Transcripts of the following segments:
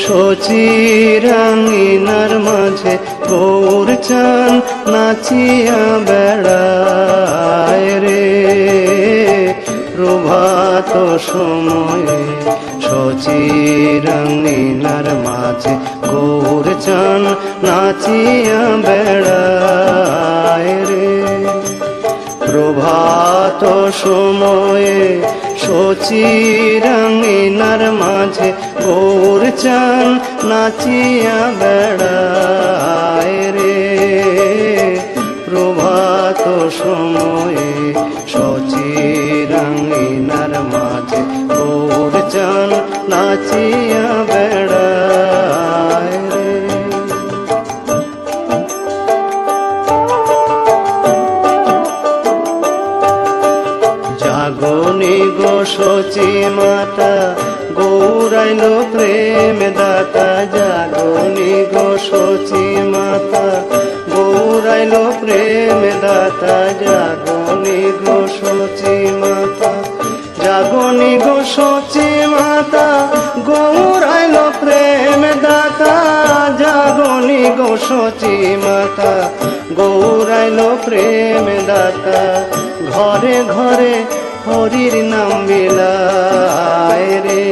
সচিরাঙ্গিনার মাঝে গৌর চান নাচিয়া বেড়ায় রে। প্রভাত সময়ে সচিরাঙ্গিনার মাঝে গৌর চান নাচিয়া বেড়ায় রে। প্রভাত সময়ে সচিরাঙ্গিনার মাঝে গৌর চান নাচিয়া বেড়ায় রে। প্রভাত সময়ে সচিরাঙ্গিনার মাঝে গৌর চান নাচিয়া বেড়ায় রে। জাগনি গো সচি মাতা গৌরাইল প্রেম দাতা। জাগনি গো সচি মাতা গৌরাইল প্রেম দাতা। জাগনি গো সচি মাতা, জাগনি গো সচি মাতা গৌরাইল প্রেম দাতা। জাগনি গো সচি মাতা গৌরাইল প্রেম দাতা। ঘরে ঘরে হরির নাম বিলায় রে।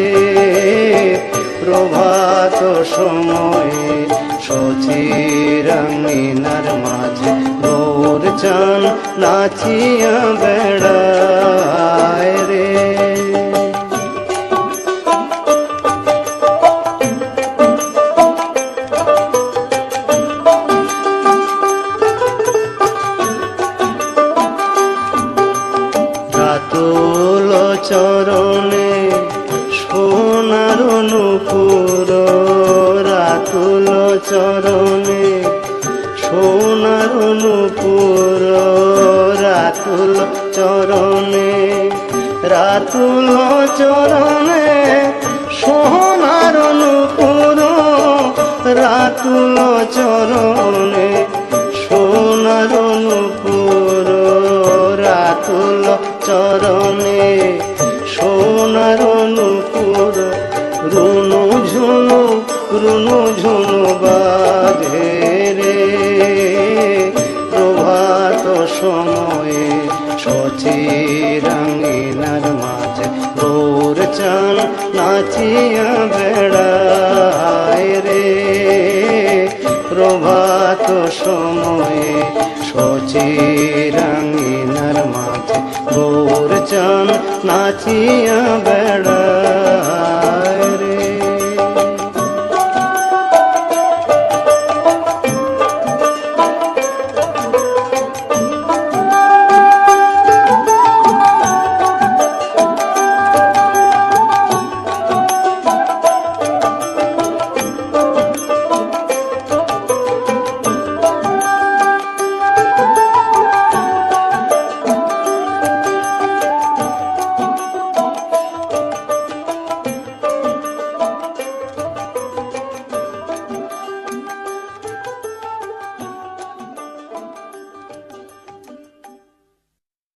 প্রভাত সময়ে সচিরাঙ্গিনার মাঝে গৌর চান নাচিয়া বেড়ায় রে। রাতুল চরণে সোনার নূপুর। রাতুল চরণে সোনার নূপুর। রাতুল চরণে, রাতুল চরণে সোনার নূপুর। রাতুল চরণে সোনার নূপুর। রাতুল চরণে সোনার নূপুর। রুনু ঝুনু রুনু ঝুনু বাজে রে। প্রভাত সময়ে সচিরাঙ্গিনার মাঝে গৌর চান নাচিয়া বেড়ায় রে। প্রভাত সময়ে সচিরাঙ্গিনার মাঝে গৌর চান নাচিয়া বেড়ায়।